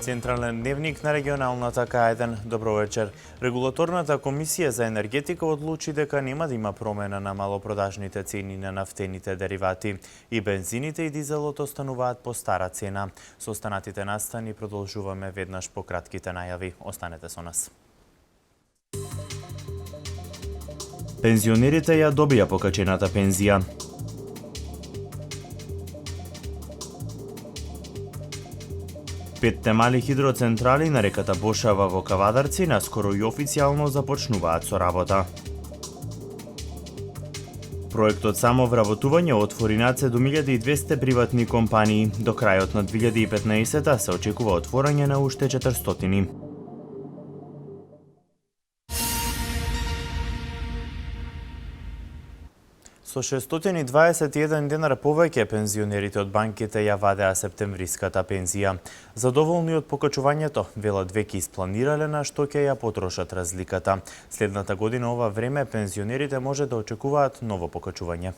Централен дневник на регионалната К1. Добро вечер. Регулаторната комисија за енергетика одлучи дека нема да има промена на малопродажните цени на нафтените деривати и бензините и дизелот остануваат по стара цена. Со останатите настани продолжуваме веднаш по кратките најави. Останете со нас. Пензионерите ја добија покачената пензија. Петте мали хидроцентрали на реката Бошава во Кавадарци наскоро и официјално започнуваат со работа. Проектот самовработување отвори над 7200 приватни компании. До крајот на 2015 се очекува отворање на уште 400. Со 621 денар повеќе пензионерите од банките ја вадеа септемвриската пензија. Задоволни од покачувањето, велат веќе испланирале на што ќе ја потрошат разликата. Следната година ова време пензионерите може да очекуваат ново покачување.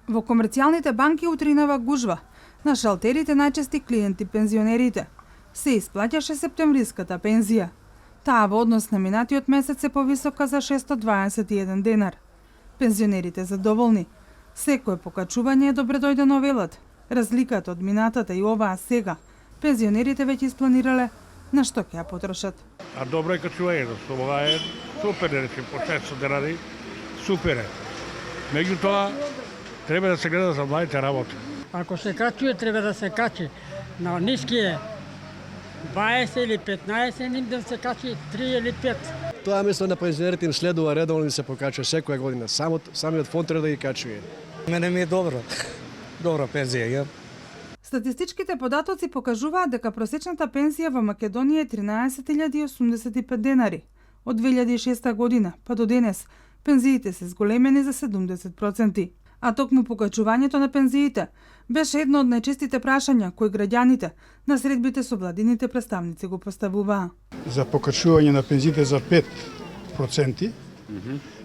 Во комерцијалните банки утринава гужва. На шалтерите најчести клиенти пензионерите. Се исплаќаше септемвриската пензија. Таа во однос на минатиот месец е повисока за 621 денар. Пензионерите задоволни. Секое покачување е добре дојдено, велат. Разликата од минатата и оваа сега, пензионерите веќе испланирале на што ќе ја потрошат. А добро е качувањето, ова е супер, речем, по 600 денари, супер е. Меѓутоа, треба да се гледа за младите работи. Ако се качува, треба да се качи на ниски е 20 или 15, ним да се качи 3 или 5. Тоа мислам на пензионерите им следува редовно да се покачува секоја година. Самиот фонд треба да ги качува. Мене ми е добро. Добра пензија, ја. Статистичките податоци покажуваат дека просечната пензија во Македонија е 13.085 денари. Од 2006 година па до денес пензиите се зголемени за 70%. А токму покачувањето на пензиите беше едно од најчестите прашања кои граѓаните на средбите со владините представници го поставуваа. За покачување на пензиите за 5%,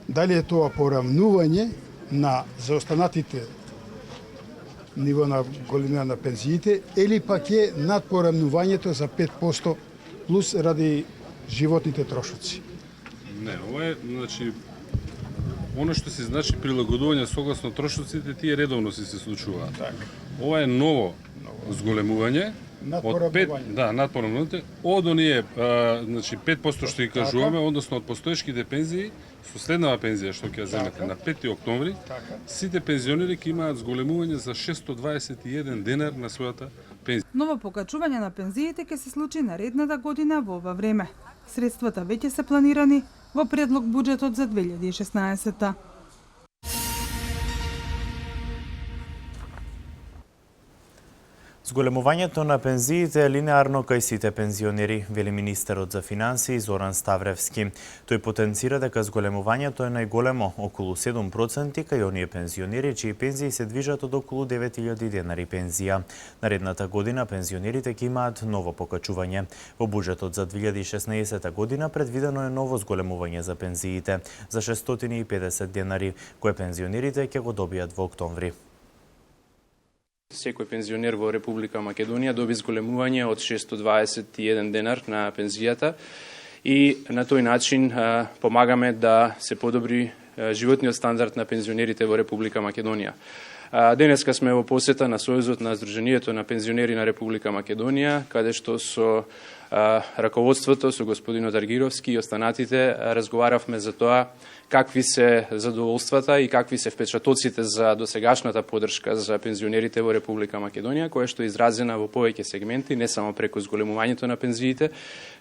дали е тоа поравнување на заостанатите ниво на големина на пензиите или пак е над поравнувањето за 5% плюс ради животните трошоци? Не, ова е, значи, оно што се значи прилагодување согласно трошоците, тие редовно се случуваат. Ова е ново зголемување од 5, над поравнувањето, од оние, значи 5% што ги кажуваме, односно од постоечките пензии, со следнава пензија што ќе ја земете на 5 октомври, сите пензионери ќе имаат зголемување за 621 денар на својата пензија. Ново покачување на пензиите ќе се случи наредната година во ова време. Средствата веќе се планирани во предлог буџетот за 2016. Зголемувањето на пензиите е линеарно кај сите пензионери, вели министерот за финансии Зоран Ставревски. Тој потенцира дека зголемувањето е најголемо, околу 7% кај оние пензионери чии пензии се движат од околу 9000 денари пензија. Наредната година пензионерите ќе имаат ново покачување. Во буџетот за 2016 година предвидено е ново зголемување за пензиите за 650 денари, кое пензионерите ќе го добијат во октомври. Секој пензионер во Република Македонија доби зголемување од 621 денар на пензијата и на тој начин помагаме да се подобри животниот стандард на пензионерите во Република Македонија. Денеска сме во посета на Сојузот на Сдруженијето на пензионери на Република Македонија, каде што со раководството, со господинот Аргировски и останатите разговаравме за тоа какви се задоволствата и какви се впечатоците за досегашната поддршка за пензионерите во Република Македонија, која што е изразена во повеќе сегменти, не само преку зголемувањето на пензиите,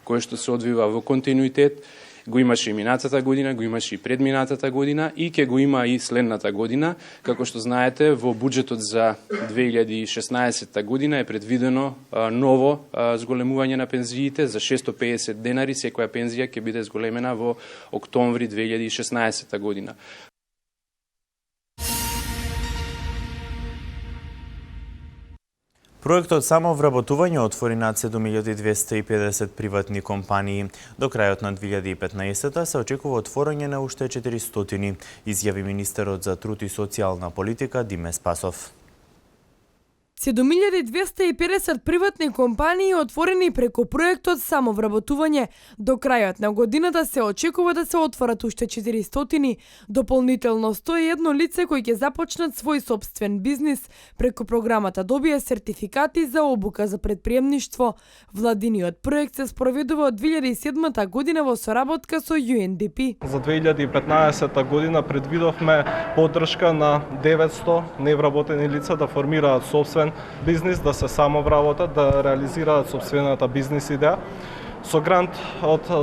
кое што се одвива во континуитет, го имаше и минатата година, го имаше и предминатата година и ќе го има и следната година. Како што знаете, во буџетот за 2016 година е предвидено ново зголемување на пензиите за 650 денари. Секоја пензија ќе биде зголемена во октомври 2016 година. Проектот самовработување отвори над 7250 приватни компании. До крајот на 2015 се очекува отворање на уште 400, изјави министерот за труд и социјална политика Диме Спасов. 7250 приватни компании отворени преку проектот Самовработување. До крајот на годината се очекува да се отворат уште 400, дополнително 101 лице кои ќе започнат свој сопствен бизнис преку програмата добија сертификати за обука за предприемништво. Владиниот проект се спроведува од 2007 година во соработка со UNDP. За 2015 година предвидовме поддршка на 900 невработени лица да формираат сопствен бизнис, да се самовработат, да реализираат сопствената бизнис идеја со грант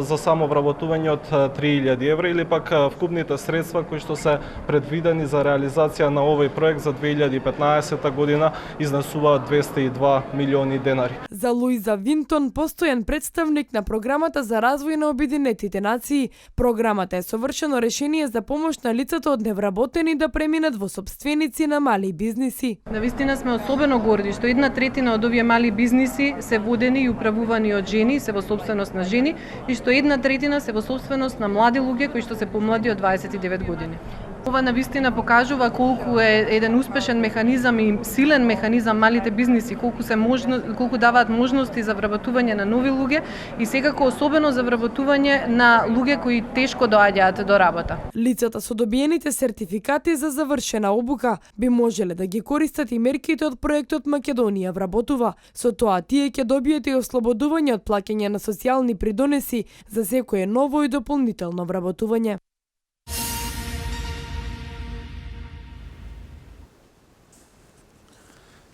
за самовработување од 3000 евра или пак вкупните средства кои што се предвидени за реализација на овој проект за 2015 година изнесуваат 202 милиони денари. За Луиза Винтон, постојан представник на програмата за развој на Обединетите нации, програмата е совршено решение за помош на лицата од невработени да преминат во сопственици на мали бизниси. Навистина сме особено горди што 1/3 од овие мали бизниси се водени и управувани од жени, се во собственост на жени, и што 1/3 се во собственост на млади луѓе кои што се помлади од 29 години. Ова навистина покажува колку е еден успешен механизам и силен механизам малите бизниси, колку даваат можности за вработување на нови луѓе и секако особено за вработување на луѓе кои тешко доаѓаат до работа. Лицата со добиените сертификати за завршена обука би можеле да ги користат и мерките од проектот Македонија вработува. Со тоа тие ќе добиете и ослободување од плаќање на социјални придонеси за секое ново и дополнително вработување.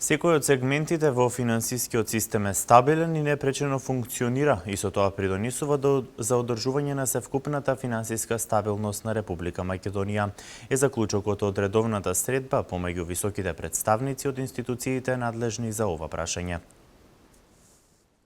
Секој од сегментите во финансискиот систем е стабилен и непречено функционира и со тоа придонесува за одржување на севкупната финансиска стабилност на Република Македонија, е заклучокот од редовната средба помеѓу високите представници од институциите надлежни за ова прашање.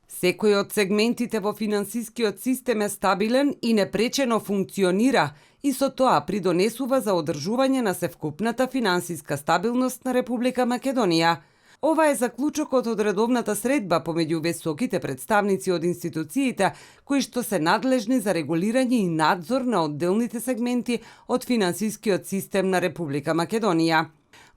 Секој од сегментите во финансискиот систем е стабилен и непречено функционира и со тоа придонесува за одржување на севкупната финансиска стабилност на Република Македонија. Ова е заклучокот од редовната средба помеѓу високите представници од институциите кои што се надлежни за регулирање и надзор на одделните сегменти од финансискиот систем на Република Македонија.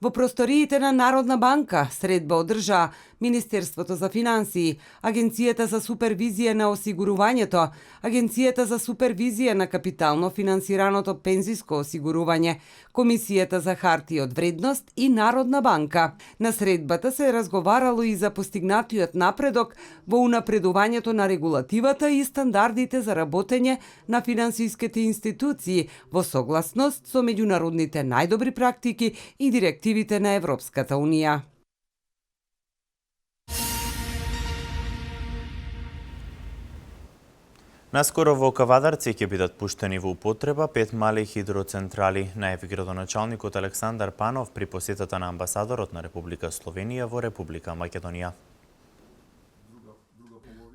Во просториите на Народна банка средба одржаа Министерството за финансии, Агенцијата за супервизија на осигурувањето, Агенцијата за супервизија на капитално финансираното пензиско осигурување, Комисијата за хартии од вредност и Народна банка. На средбата се разговарало и за постигнатиот напредок во унапредувањето на регулативата и стандардите за работење на финансиските институции во согласност со меѓународните најдобри практики и директивите на Европската унија. Наскоро во Кавадарци ќе бидат пуштени во употреба 5 мали хидроцентрали, најави градоначалникот Александар Панов при посетата на амбасадорот на Република Словенија во Република Македонија.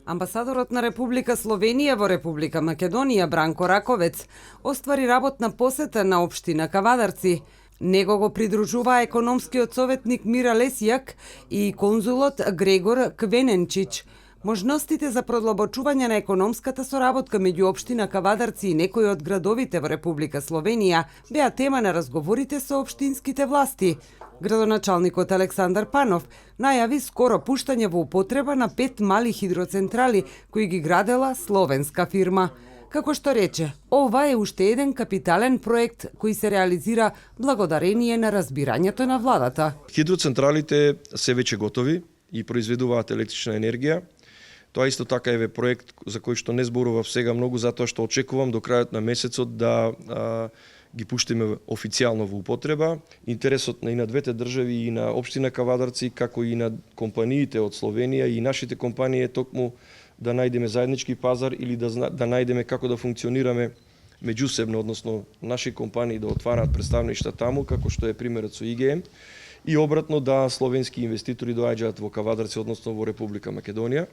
Амбасадорот на Република Словенија во Република Македонија Бранко Раковец оствари работна посета на општина Кавадарци. Него го придружува економскиот советник Мира Лесијак и конзулот Грегор Квененчич. Можностите за продлабочување на економската соработка меѓу општина Кавадарци и некои од градовите во Република Словенија беа тема на разговорите со општинските власти. Градоначалникот Александар Панов најави скоро пуштање во употреба на 5 мали хидроцентрали кои ги градела словенска фирма. Како што рече, ова е уште еден капитален проект кој се реализира благодарение на разбирањето на владата. Хидроцентралите се веќе готови и произведуваат електрична енергија. Тоа исто така е проект за кој што не зборував сега многу, затоа што очекувам до крајот на месецот да ги пуштиме официјално во употреба. Интересот и на двете држави, и на општина Кавадарци, како и на компаниите од Словенија и нашите компании е токму да најдеме заеднички пазар или да најдеме како да функционираме меѓусебно, односно наши компании да отвараат представништва таму, како што е примерот со ИГМ, и обратно да словенски инвеститори доаѓаат во Кавадарци, односно во Република Македонија.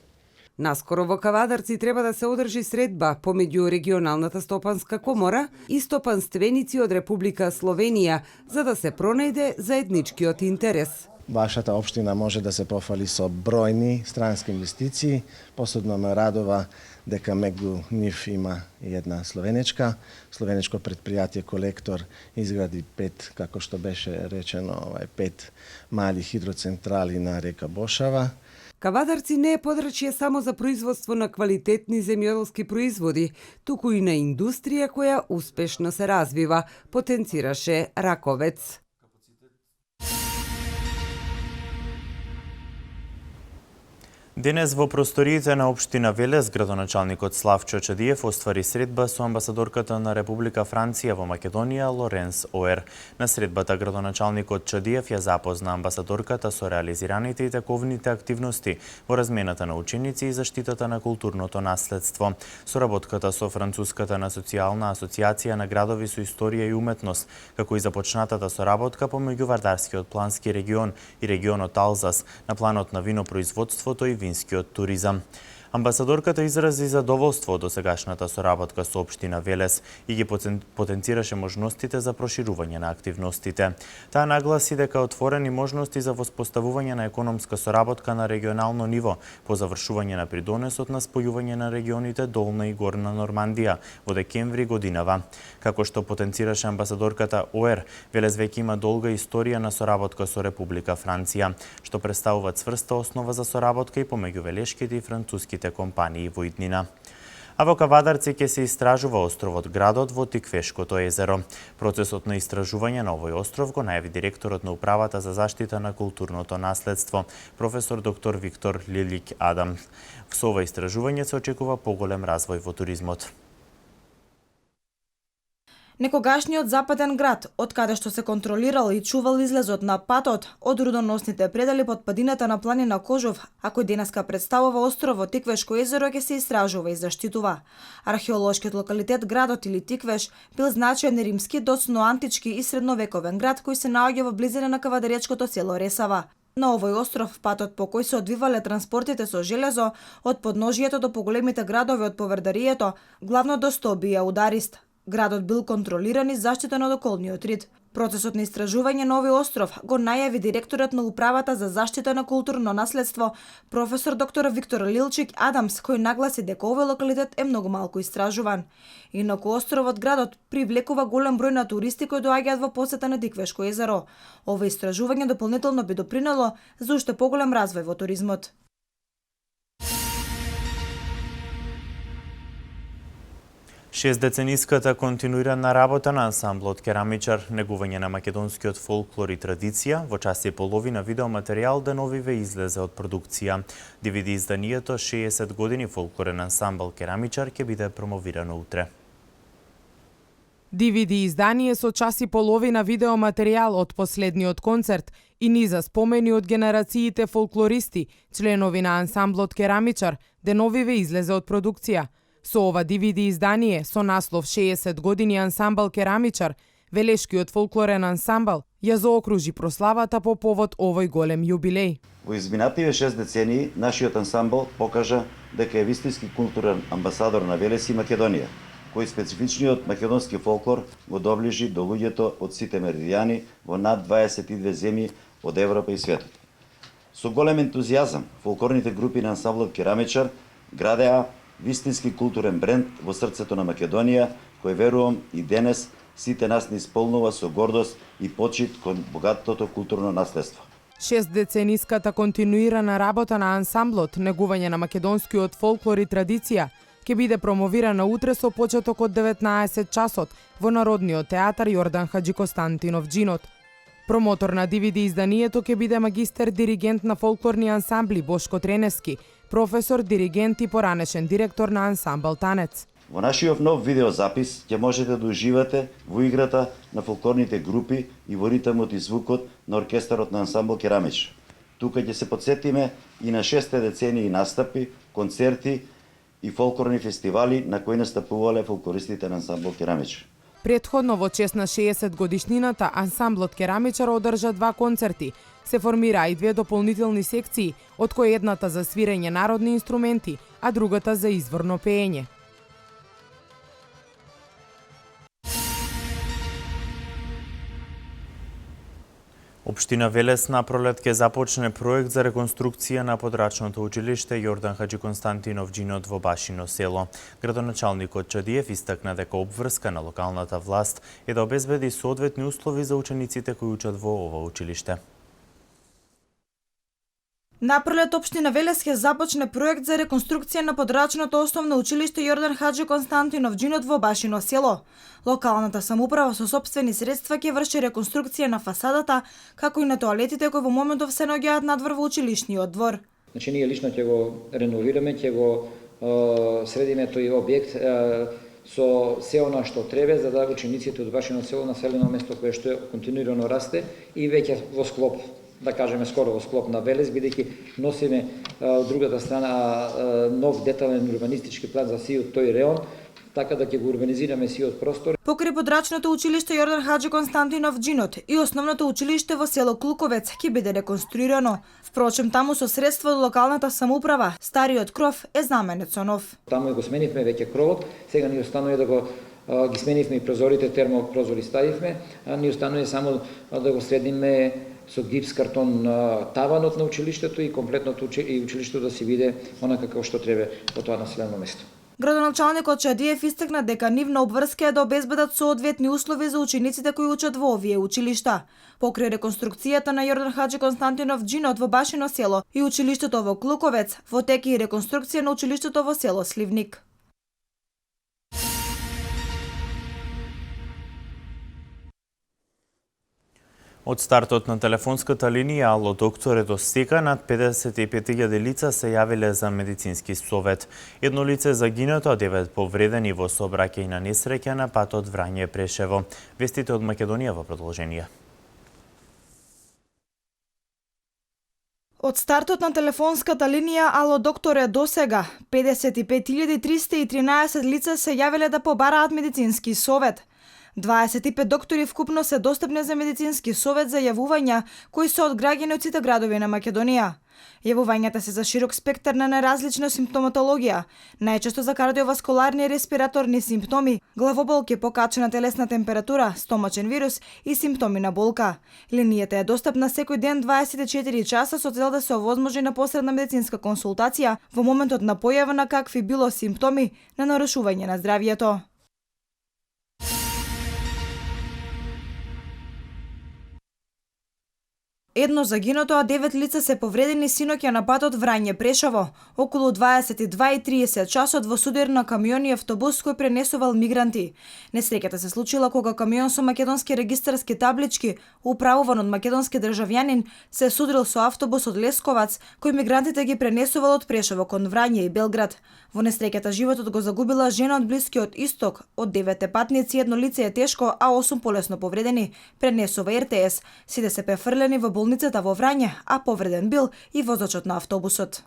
Наскоро во Кавадарци треба да се одржи средба помеѓу регионалната стопанска комора и стопанственици од Република Словенија за да се пронајде заедничкиот интерес. Вашата општина може да се пофали со бројни странски инвестиции. Посебно ме радува дека меѓу нив има и една словенечко предпријатие Колектор изгради 5, како што беше речено, 5 мали хидроцентрали на река Бошава. Кавадарци не е подрачје само за производство на квалитетни земјоделски производи, туку и на индустрија која успешно се развива, потенцираше Раковец. Денес во просториите на општина Велес, градоначалникот Славчо Чадиев оствари средба со амбасадорката на Република Франција во Македонија Лоренс Оер. На средбата градоначалникот Чадиев ја запозна амбасадорката со реализираните и тековните активности во размената на ученици и заштитата на културното наследство. Соработката со Француската на социјална асоциација на градови со историја и уметност, како и започнатата соработка помеѓу Вардарскиот плански регион и регионот Алзас на планот на винопроизводството и винскиот туризам. Амбасадорката изрази задоволство од досегашната соработка со општина Велес и ги потенцираше можностите за проширување на активностите. Таа нагласи дека отворени можности за воспоставување на економска соработка на регионално ниво по завршување на придонесот на спојување на регионите Долна и Горна Нормандија во декември годинава. Како што потенцираше амбасадорката Оер, Велес веќе има долга историја на соработка со Република Франција, што представува цврста основа за соработка и помеѓу велешките и француските компании во иднина. А во Кавадарци ќе се истражува островот Градот во Тиквешкото езеро. Процесот на истражување на овој остров го најави директорот на Управата за заштита на културното наследство, професор доктор Виктор Лилик Адам. Со ова истражување се очекува поголем развој во туризмот. Некогашниот западен град, од каде што се контролирал и чувал излезот на патот од рудоносните предели под падината на планина Кожов, а кој денеска представува островот Тиквешко езеро, ќе се истражува и заштитува. Археолошкиот локалитет Градот или Тиквеш бил значаен римски, доцно антички и средновековен град кој се наоѓа во близина на кавадаречкото село Ресава. На овој остров патот по кој се одвивале транспортите со железо од подножието до поголемите градови од Поврдарието, главно до Стобија Ударист. Градот бил контролиран и заштитен од околниот рид. Процесот на истражување на овој остров го најави директорот на Управата за заштита на културно наследство, професор доктор Виктор Лилчик Адамс, кој нагласи дека овој локалитет е многу малку истражуван. Инаку островот Градот привлекува голем број на туристи кои доаѓаат во посета на Тиквешко езеро. Ова истражување дополнително би допринело за уште поголем развој во туризмот. Шестдецениската континуирана работа на ансамблот Керамичар, негување на македонскиот фолклор и традиција, во час и половина видеоматеријал деновиве излезе од продукција. DVD изданието 60 години фолклорен ансамбл Керамичар ќе биде промовирано утре. DVD издание со час и половина видеоматеријал од последниот концерт и низа спомени од генерациите фолклористи, членови на ансамблот Керамичар, деновиве излезе од продукција. Со ова DVD издание со наслов 60 години ансамбл Керамичар, велешкиот фолклорен ансамбл ја заокружи прославата по повод овој голем јубилеј. Во изминативе 6 децении нашиот ансамбл покажа дека е вистински културен амбасадор на Велес и Македонија, кој специфичниот македонски фолклор го доближи до луѓето од сите меридијани во над 22 земји од Европа и светот. Со голем ентузијазам, фолклорните групи на ансамблот Керамичар градеа вистински културен бренд во срцето на Македонија, кој верувам и денес сите нас не исполнува со гордост и почит кон богатото културно наследство. 6-децениската континуирана работа на ансамблот, негување на македонскиот фолклор и традиција, ќе биде промовирана утре со почеток од 19 часот во Народниот театар Јордан Хаджи Константинов Джинот. Промотор на DVD изданието ќе биде магистер диригент на фолклорни ансамбли Бошко Тренески, професор, диригент и поранешен директор на ансамбл Танец. Во нашиот нов видеозапис ќе можете да уживате во играта на фолклорните групи и во ритмот и звукот на оркестарот на ансамбл Керамич. Тука ќе се подсетиме и на 6 децении настапи, концерти и фолклорни фестивали на кои настапувале фолклористите на ансамбл Керамич. Претходно во чест на 60 годишнината ансамблот Керамичар одржа 2 концерти. Се формираа и 2 дополнителни секции, од кои едната за свирење народни инструменти, а другата за изворно пеење. Општина Велес на пролет ќе започне проект за реконструкција на подрачното училиште Јордан Хаџи Константинов Џинот во Башино село. Градоначалникот Чадиев истакна дека обврска на локалната власт е да обезбеди соодветни услови за учениците кои учат во ова училиште. Напролет општина Велес ќе започне проект за реконструкција на подрачното основно училиште Јордан Хаџи Константинов Џинот во Башино село. Локалната самоуправа со сопствени средства ќе врши реконструкција на фасадата, како и на тоалетите кои во моментов се наоѓаат надвор во училишниот двор. Значи ние лично ќе го реновираме, ќе го средиме тој објект со се она што треба за да учениците од Башино село, населено место кое што континуирано расте и веќе во склоп, да кажеме скоро во склоп на Велес, бидејќи носиме од другата страна нов детален урбанистички план за сиот тој реон, така да ќе го урбанизираме сиот простор. Покрај подрачното училиште Јордан Хаџи Константинов Џинот и основното училиште во село Клуковец ќе биде реконструирано. Впрочем, таму со средства од локалната самоуправа, стариот кров е заменет со нов. Таму го сменивме веќе кровот, сега ни останува да ги сменивме и прозорите, термопрозори ставивме, а ни останува само да го средиме со гипс картон таванот на училиштето и комплетното училиште да се види она како што треба во тоа населено место. Градоначалникот Чадиев истакна дека нивна обврска е да обезбедат соодветни услови за учениците кои учат во овие училишта. Покрај реконструкцијата на Јордан Хаџи Константинов Џинот во Башино село и училиштето во Клуковец, во тек и реконструкција на училиштето во село Сливник. Од стартот на телефонската линија Ало доктор е до сега над 55.000 лица се јавиле за медицински совет. Едно лице загинато, а 9 повредени во сообраќај на несреќа на патот Врање-Прешево. Вестите од Македонија во продолжение. Од стартот на телефонската линија Ало доктор е до сега 55.313 лица се јавиле да побараат медицински совет. 25 доктори вкупно се достапни за медицински совет за јавувања кои се од граѓани од сите градови на Македонија. Јавувањата се за широк спектар на неразлична симптоматологија, најчесто за кардиоваскуларни и респираторни симптоми, главоболки, покачена телесна температура, стомачен вирус и симптоми на болка. Линијата е достапна секој ден 24 часа со цел да се овозможи непосредна медицинска консултација во моментот на појава на какви било симптоми на нарушување на здравјето. Едно загиното, а 9 лица се повредени синоќа на патот Врање-Прешево, околу 22:30 часот во судир на камион и автобус кој пренесувал мигранти. Несреќата се случила кога камион со македонски регистарски таблички, управуван од македонски државјанин, се судрил со автобус од Лесковац, кој мигрантите ги пренесувал од Прешево кон Врање и Белград. Во несреќата животот го загубила жена од Блискиот Исток. Од 9 патници едно лице е тешко, а 8 полесно повредени, пренесува РТС. Сите се префрлени во болницата во Врање, а повреден бил и возачот на автобусот.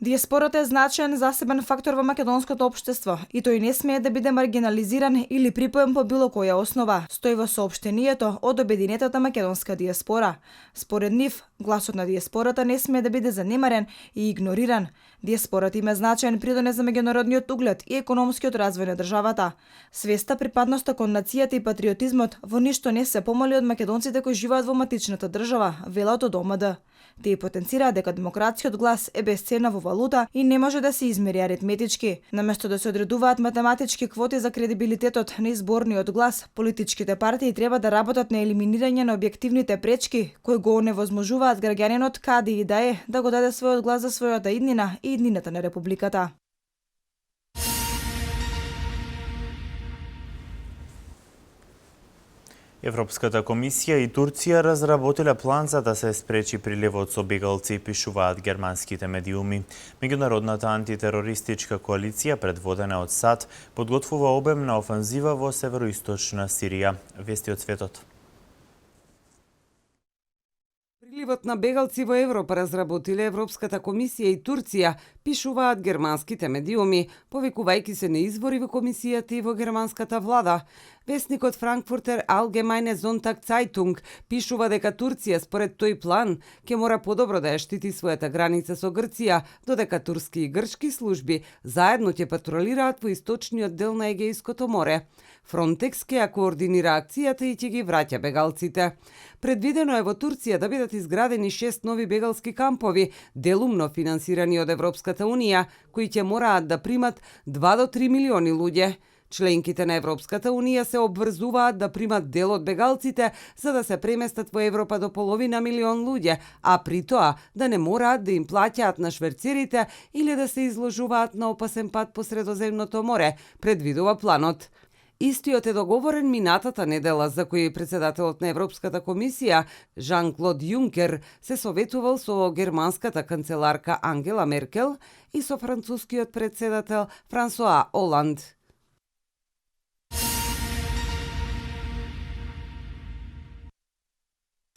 Диаспората е значаен засебен фактор во македонското општество и тој не смее да биде маргинализиран или припоен по било која основа, стои во соопштението од Обединетата македонска диаспора. Според нив, гласот на диаспората не смее да биде занемарен и игнориран. Диаспората има значаен придонес за меѓународниот углед и економскиот развој на државата. Свеста, припадноста кон нацијата и патриотизмот во ништо не се помали од македонците кои живеат во матичната држава, велат од ОМД. Тие потенцираат дека демократскиот глас е бесцена во валута и не може да се измери аритметички. Наместо да се одредуваат математички квоти за кредибилитетот на изборниот глас, политичките партии треба да работат на елиминирање на објективните пречки кои го оневозможуваат граѓанинот каде и да е да го даде својот глас за својата иднина и иднината на републиката. Европската комисија и Турција разработиле план за да се спречи приливот со бегалци, пишуваат германските медиуми. Меѓународната антитерористичка коалиција, предводена од САД, подготвува обемна офанзива во североисточна Сирија. Вести од светот. Приливот на бегалци во Европа разработиле Европската комисија и Турција, пишуваат германските медиуми, повикувајќи се на извори во комисијата и во германската влада. Весникот Frankfurter Allgemeine Sonntag Zeitung пишува дека Турција според тој план ќе мора подобро да ја штити својата граница со Грција, додека турски и грчки служби заедно ќе патролираат во источниот дел на Егејското море. Фронтекс ќе ја координира акцијата и ќе ги враќа бегалците. Предвидено е во Турција да бидат изградени 6 нови бегалски кампови, делумно финансирани од Европската Унија, кои ќе мораат да примат 2 до 3 милиони луѓе. Членките на Европската Унија се обврзуваат да примат дел од бегалците за да се преместат во Европа до половина милион луѓе, а при тоа да не мораат да им плаќаат на шверцерите или да се изложуваат на опасен пат по Средоземното море, предвидува планот. Истиот е договорен минатата недела, за кој председателот на Европската комисија, Жан-Клод Јункер, се советувал со германската канцеларка Ангела Меркел и со францускиот председател Франсуа Оланд.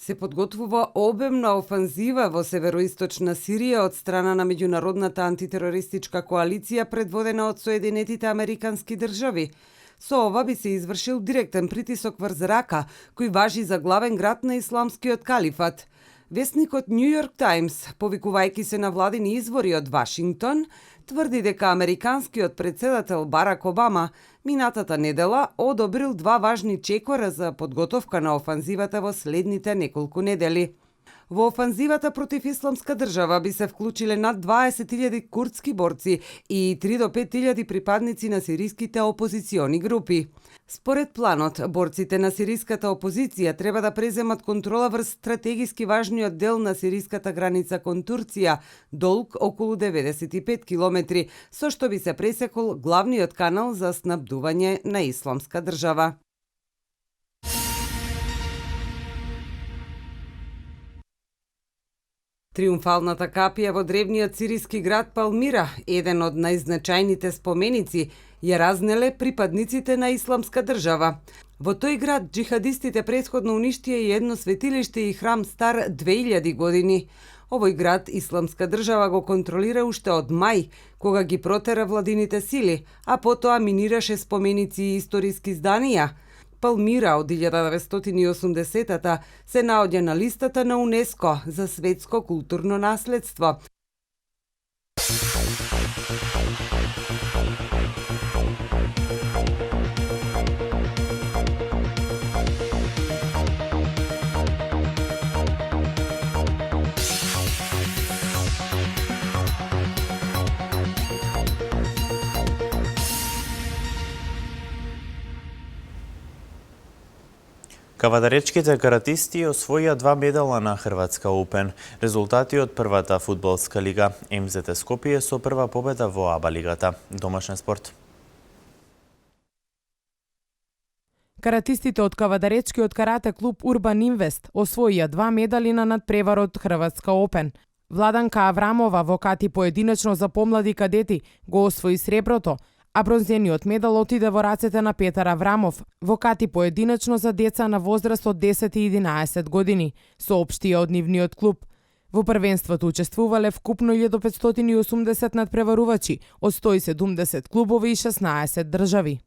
Се подготвува обемна офанзива во североисточна Сирија од страна на меѓународната антитерористичка коалиција предводена од Соединетите Американски држави. Со ова би се извршил директен притисок врз Рака, кој важи за главен град на исламскиот калифат. Весникот New York Times, повикувајќи се на владини извори од Вашингтон, тврди дека американскиот председател Барак Обама минатата недела одобрил 2 важни чекора за подготовка на офанзивата во следните неколку недели. Во офанзивата против Исламска држава би се вклучиле над 20.000 курдски борци и 3 до 5.000 припадници на сириските опозициони групи. Според планот, борците на сириската опозиција треба да преземат контрола врз стратегиски важниот дел на сириската граница кон Турција, долг околу 95 километри, со што би се пресекол главниот канал за снабдување на Исламска држава. Триумфалната капија во древниот сириски град Палмира, еден од најзначајните споменици, ја разнеле припадниците на Исламска држава. Во тој град джихадистите претходно уништија и едно светилиште и храм стар 2000 години. Овој град Исламска држава го контролира уште од мај, кога ги протера владините сили, а потоа минираше споменици и историски зданија. Палмира од 1980-та се наоѓа на листата на УНЕСКО за светско културно наследство. Кавадаречките каратисти освоија 2 медала на Хрватска Опен. Резултати од првата фудбалска лига МЗТ Скопје со прва победа во АБА лигата. Домашен спорт. Каратистите од Кавадаречкиот карате клуб Урбан Инвест освоија 2 медали на надпреварот Хрватска Опен. Владанка Аврамова во кати поединечно за помлади кадети го освои среброто, а бронзениот медал отиде во рацете на Петар Аврамов во кати поединечно за деца на возраст од 10 и 11 години, соопштија од нивниот клуб. Во првенството учествувале вкупно 1580 надпреварувачи од 170 клубови и 16 држави.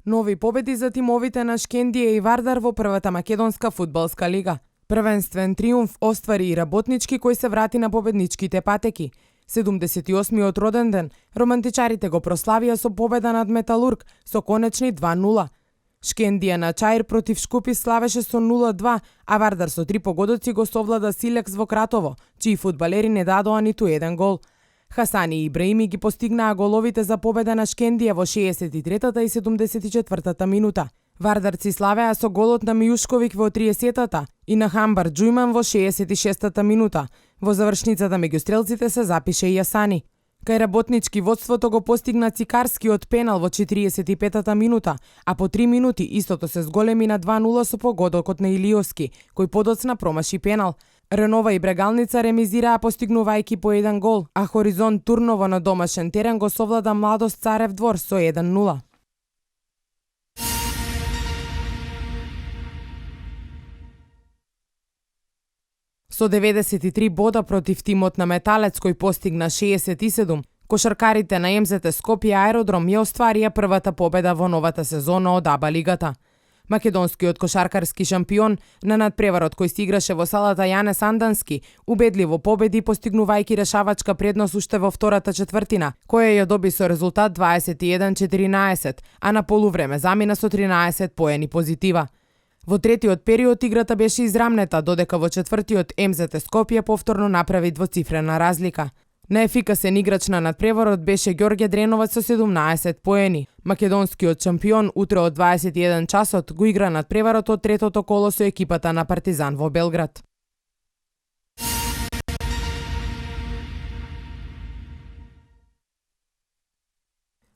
Нови победи за тимовите на Шкендија и Вардар во првата македонска фудбалска лига. Првенствен триумф оствари и Работнички кој се врати на победничките патеки. 78-миот роден ден, романтичарите го прославија со победа над Металург со конечни 2-0. Шкендија на Чаир против Шкупи славеше со 0-2, а Вардар со 3 погодоци го совлада Силекс во Кратово, чии фудбалери не дадоа ниту еден гол. Хасани и Ибраими ги постигнаа головите за победа на Шкендија во 63-та и 74-та минута. Вардарци славеа со голот на Мијушковик во 30-та и на Хамбар Џујман во 66-та минута. Во завршницата меѓу стрелците се запише и Јасани. Кај Работнички водството го постигна Цикарскиот пенал во 45-та минута, а по 3 минути истото се зголеми на 2-0 со погодокот на Илиовски, кој подоцна промаши пенал. Ренова и Брегалница ремизираа постигнувајќи по 1 гол, а Хоризонт Турново на домашен терен го совлада Младост Царев двор со 1-0. Со 93 бода против тимот на Металец кој постигна 67, кошаркарите на МЗТ Скопје Аеродром ја остварија првата победа во новата сезона од АБА лигата. Македонскиот кошаркарски шампион на надпреварот кој се играше во салата Јане Сандански убедливо победи постигнувајќи решавачка предност уште во втората четвртина, која ја доби со резултат 21-14, а на полувреме замина со 13 поени позитива. Во третиот период играта беше израмнета, додека во четвртиот МЗТ Скопје повторно направи двоцифрена разлика. Наефикасен играч на надпреварот беше Ѓорѓе Дреноваc со 17 поени. Македонскиот шампион утре од 21 часот го игра надпреварот од третото коло со екипата на Партизан во Белград.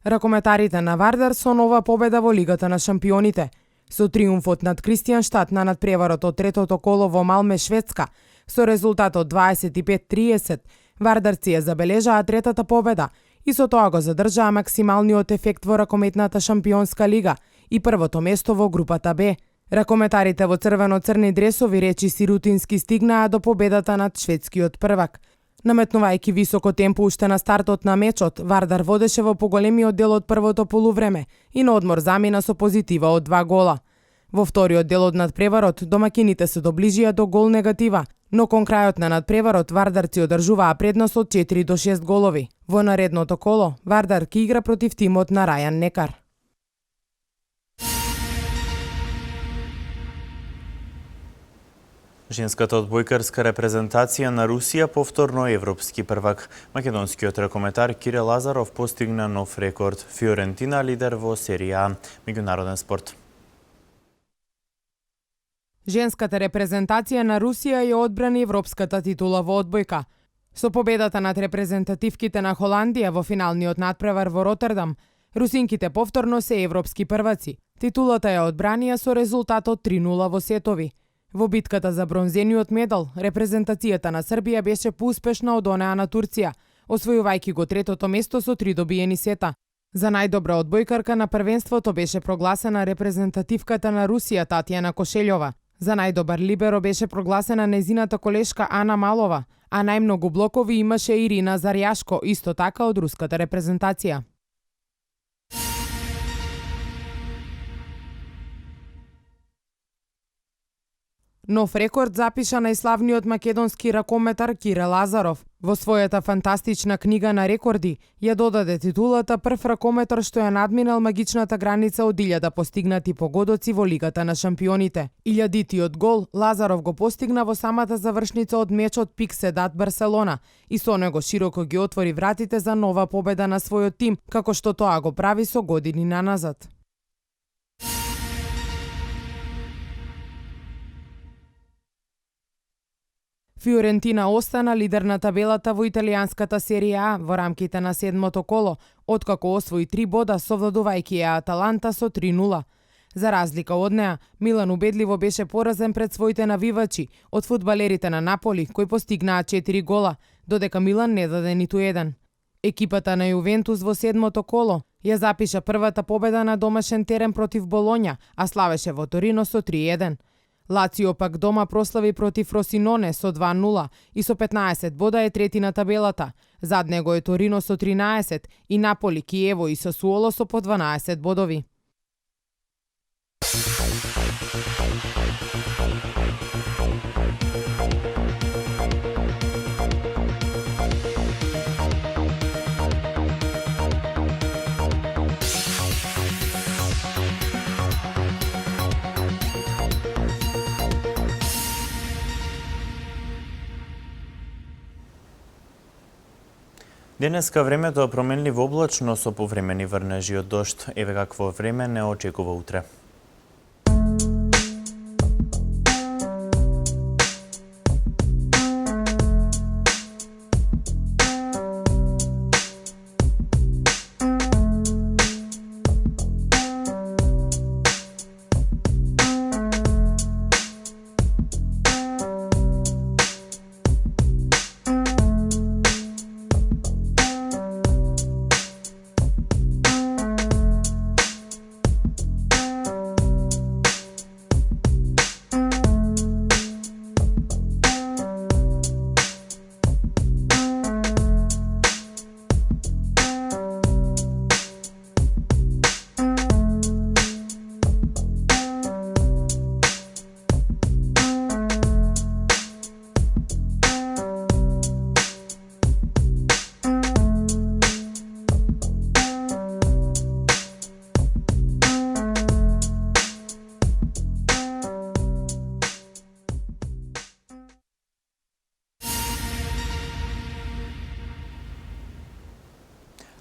Ракометарите на Вардар со нова победа во Лигата на шампионите. Со триумфот над Кристијанштад на надпреварот од третото коло во Малме, Шведска, со резултат од 25-30, вардарци ја забележаа третата победа и со тоа го задржаа максималниот ефект во ракометната шампионска лига и првото место во групата Б. Ракометарите во црвено-црни дресови речиси рутински стигнаа до победата над шведскиот првак. Наметнувајќи високо темпо уште на стартот на мечот, Вардар водеше во поголемиот дел од првото полувреме и на одмор замина со позитива од 2 гола. Во вториот дел од надпреварот, домакините се доближија до гол негатива, но кон крајот на надпреварот вардарци одржуваа предност од 4 до 6 голови. Во наредното коло, Вардар ќе игра против тимот на Рајан Некар. Женската одбојкарска репрезентација на Русија повторно европски првак. Македонскиот ракометар Кире Лазаров постигна нов рекорд. Фиорентина лидер во серија А. Меѓународен спорт. Женската репрезентација на Русија ја одбрани европската титула во одбојка. Со победата над репрезентативките на Холандија во финалниот надпревар во Ротердам, русинките повторно се европски прваци. Титулата ја одбранија со резултатот 3-0 во сетови. Во битката за бронзениот медал, репрезентацијата на Србија беше поуспешна од онеа на Турција, освојувајќи го третото место со 3 добиени сета. За најдобра одбојкарка на првенството беше прогласена репрезентативката на Русија Татјана Кошелјова. За најдобар либеро беше прогласена нејзината колешка Ана Малова, а најмногу блокови имаше Ирина Зарјашко, исто така од руската репрезентација. Нов рекорд запиша најславниот македонски ракометар Кире Лазаров. Во својата фантастична книга на рекорди ја додаде титулата прв ракометар што ја надминал магичната граница од 1000 постигнати погодоци во Лигата на шампионите. 1000-тиот гол Лазаров го постигна во самата завршница од мечот Пик Седат Барселона и со него широко ги отвори вратите за нова победа на својот тим, како што тоа го прави со години наназад. Фиорентина остана лидер на табелата во италијанската серија А во рамките на 7-то коло, откако освои 3 бода совладувајќи ја Аталанта со 3-0. За разлика од неа, Милан убедливо беше поразен пред своите навивачи од фудбалерите на Наполи, кои постигнаа 4 гола, додека Милан не даде ниту еден. Екипата на Јувентус во 7-то коло ја запиша првата победа на домашен терен против Болоња, а славеше во Торино со 3-1. Лацио пак дома прослави против Росиноне со 2-0 и со 15 бода е трети на табелата. Зад него е Торино со 13 и Наполи, Киево и Сасуоло со по 12 бодови. Денеска времето е променливо облачно со повремени врнежи од дожд. Еве какво време не очекува утре.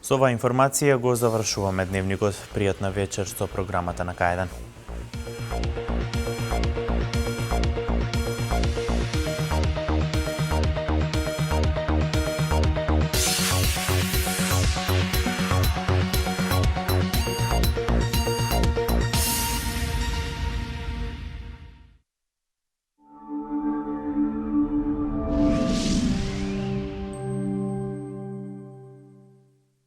Со оваа информација го завршуваме дневникот. Пријатна вечер со програмата на К1.